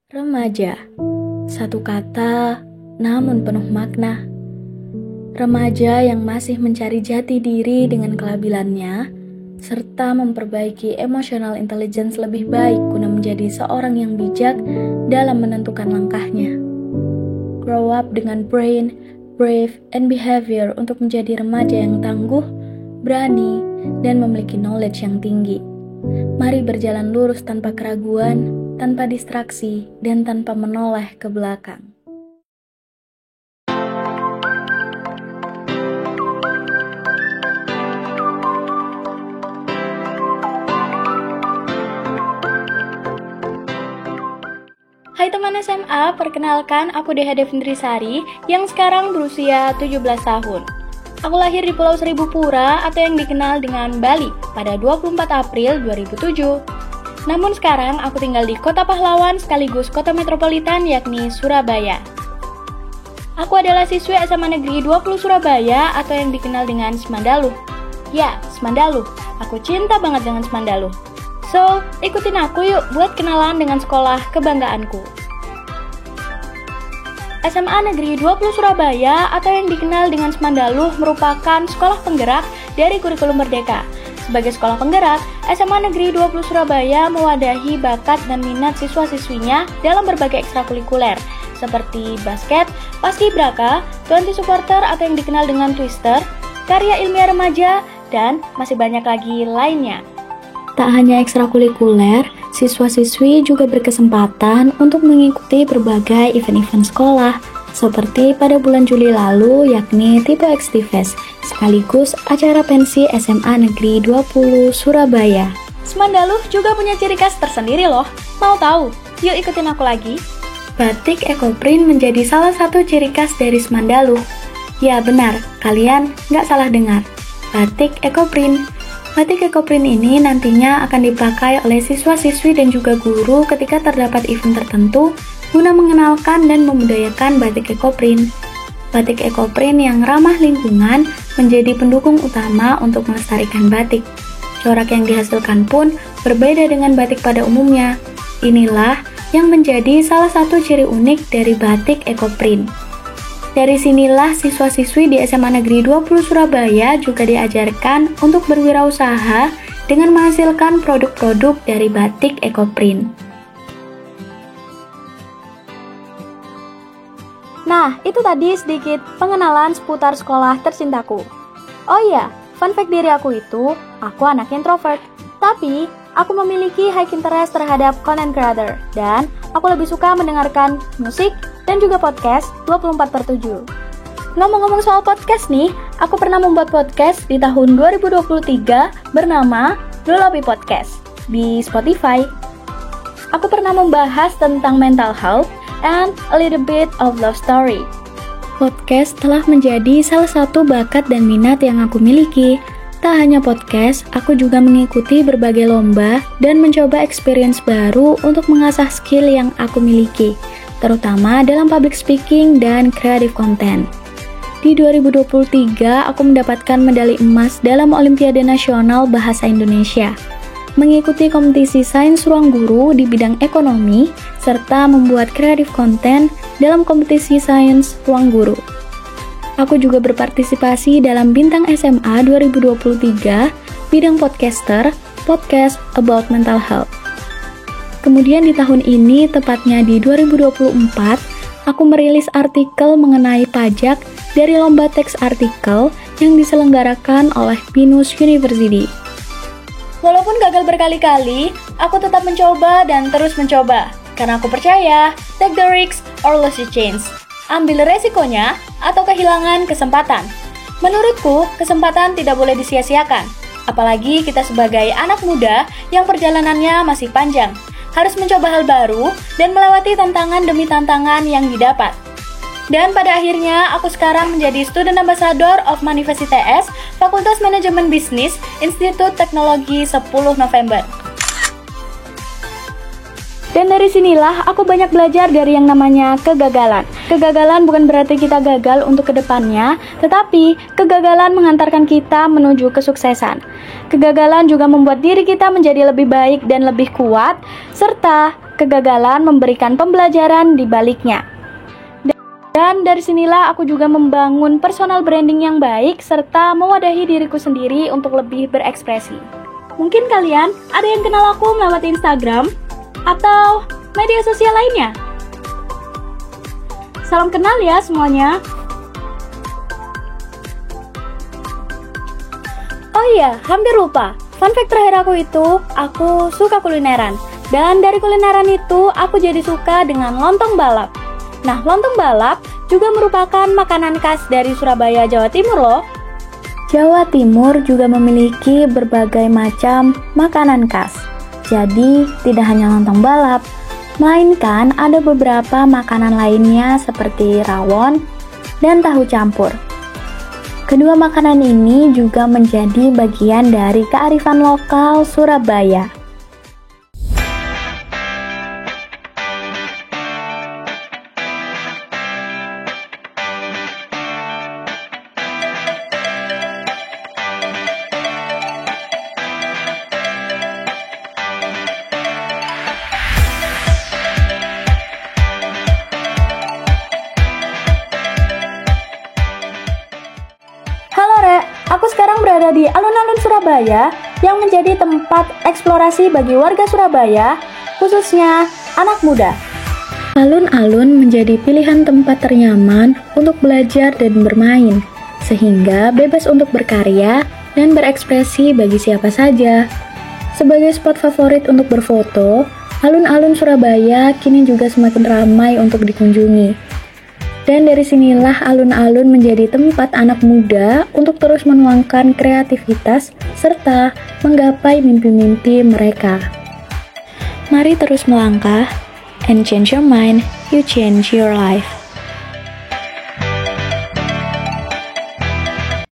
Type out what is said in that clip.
Remaja, satu kata namun penuh makna. Remaja yang masih mencari jati diri dengan kelabilannya, serta memperbaiki emotional intelligence lebih baik guna menjadi seorang yang bijak dalam menentukan langkahnya. Grow up dengan brain, brave, and behavior untuk menjadi remaja yang tangguh, berani, dan memiliki knowledge yang tinggi. Mari berjalan lurus tanpa keraguan, tanpa distraksi, dan tanpa menoleh ke belakang. Hai teman SMA, perkenalkan aku Deha Devintrisari yang sekarang berusia 17 tahun. Aku lahir di Pulau Seribu Pura atau yang dikenal dengan Bali pada 24 April 2007. Namun sekarang aku tinggal di Kota Pahlawan sekaligus kota metropolitan yakni Surabaya. Aku adalah siswi SMA Negeri 20 Surabaya atau yang dikenal dengan Semandaluh. Ya, Semandaluh. Aku cinta banget dengan Semandaluh. So, ikutin aku yuk buat kenalan dengan sekolah kebanggaanku. SMA Negeri 20 Surabaya atau yang dikenal dengan Semandaluh merupakan sekolah penggerak dari kurikulum Merdeka. Sebagai sekolah penggerak, SMA Negeri 20 Surabaya mewadahi bakat dan minat siswa-siswinya dalam berbagai ekstrakurikuler seperti basket, paskibraka, 20 supporter atau yang dikenal dengan Twister, karya ilmiah remaja, dan masih banyak lagi lainnya. Tak hanya ekstrakurikuler, siswa-siswi juga berkesempatan untuk mengikuti berbagai event-event sekolah, seperti pada bulan Juli lalu yakni Tipo Xtivest, sekaligus acara pensi SMA Negeri 20 Surabaya. Semandaluh juga punya ciri khas tersendiri loh. Mau tahu? Yuk ikutin aku lagi. Batik ekoprint menjadi salah satu ciri khas dari Semandaluh. Ya benar, kalian nggak salah dengar. Batik ekoprint. Batik ekoprint ini nantinya akan dipakai oleh siswa-siswi dan juga guru ketika terdapat event tertentu guna mengenalkan dan membudayakan batik ekoprint. Batik ekoprint yang ramah lingkungan menjadi pendukung utama untuk melestarikan batik. Corak yang dihasilkan pun berbeda dengan batik pada umumnya. Inilah yang menjadi salah satu ciri unik dari batik ekoprint. Dari sinilah siswa-siswi di SMA Negeri 20 Surabaya juga diajarkan untuk berwirausaha dengan menghasilkan produk-produk dari batik ekoprint. Nah, itu tadi sedikit pengenalan seputar sekolah tercintaku. Oh iya, fun fact diri aku itu, aku anak introvert. Tapi, aku memiliki high interest terhadap content creator, dan aku lebih suka mendengarkan musik dan juga podcast 24/7. Ngomong-ngomong soal podcast nih, aku pernah membuat podcast di tahun 2023 bernama Lulapi Podcast di Spotify. Aku pernah membahas tentang mental health and a little bit of love story. Podcast telah menjadi salah satu bakat dan minat yang aku miliki. Tak hanya podcast, aku juga mengikuti berbagai lomba dan mencoba experience baru untuk mengasah skill yang aku miliki, terutama dalam public speaking dan creative content. Di 2023, aku mendapatkan medali emas dalam Olimpiade Nasional Bahasa Indonesia, mengikuti kompetisi sains ruang guru di bidang ekonomi, serta membuat creative content dalam kompetisi sains ruang guru. Aku juga berpartisipasi dalam Bintang SMA 2023, bidang podcaster, podcast about mental health. Kemudian di tahun ini, tepatnya di 2024, aku merilis artikel mengenai pajak dari lomba teks artikel yang diselenggarakan oleh Binus University. Walaupun gagal berkali-kali, aku tetap mencoba dan terus mencoba. Karena aku percaya, take the risks or lose your chance. Ambil resikonya atau kehilangan kesempatan. Menurutku, kesempatan tidak boleh disia-siakan. Apalagi kita sebagai anak muda yang perjalanannya masih panjang. Harus mencoba hal baru dan melewati tantangan demi tantangan yang didapat. Dan pada akhirnya, aku sekarang menjadi Student Ambassador of Manifest ITS, Fakultas Manajemen Bisnis, Institut Teknologi 10 November. Dan dari sinilah aku banyak belajar dari yang namanya kegagalan. Kegagalan bukan berarti kita gagal untuk kedepannya, tetapi kegagalan mengantarkan kita menuju kesuksesan. Kegagalan juga membuat diri kita menjadi lebih baik dan lebih kuat, serta kegagalan memberikan pembelajaran di baliknya. Dan dari sinilah aku juga membangun personal branding yang baik serta mewadahi diriku sendiri untuk lebih berekspresi. Mungkin kalian ada yang kenal aku melewati Instagram atau media sosial lainnya. Salam kenal ya semuanya. Oh iya, hampir lupa. Fun fact terakhir aku suka kulineran. Dan dari kulineran itu, aku jadi suka dengan lontong balap. Nah, lontong balap juga merupakan makanan khas dari Surabaya, Jawa Timur loh. Jawa Timur juga memiliki berbagai macam makanan khas. Jadi, tidak hanya lontong balap, melainkan ada beberapa makanan lainnya seperti rawon dan tahu campur. Kedua makanan ini juga menjadi bagian dari kearifan lokal Surabaya. Aku sekarang berada di alun-alun Surabaya yang menjadi tempat eksplorasi bagi warga Surabaya, khususnya anak muda. Alun-alun menjadi pilihan tempat ternyaman untuk belajar dan bermain, sehingga bebas untuk berkarya dan berekspresi bagi siapa saja. Sebagai spot favorit untuk berfoto, alun-alun Surabaya kini juga semakin ramai untuk dikunjungi. Dan dari sinilah alun-alun menjadi tempat anak muda untuk terus menuangkan kreativitas serta menggapai mimpi-mimpi mereka. Mari terus melangkah and change your mind, you change your life.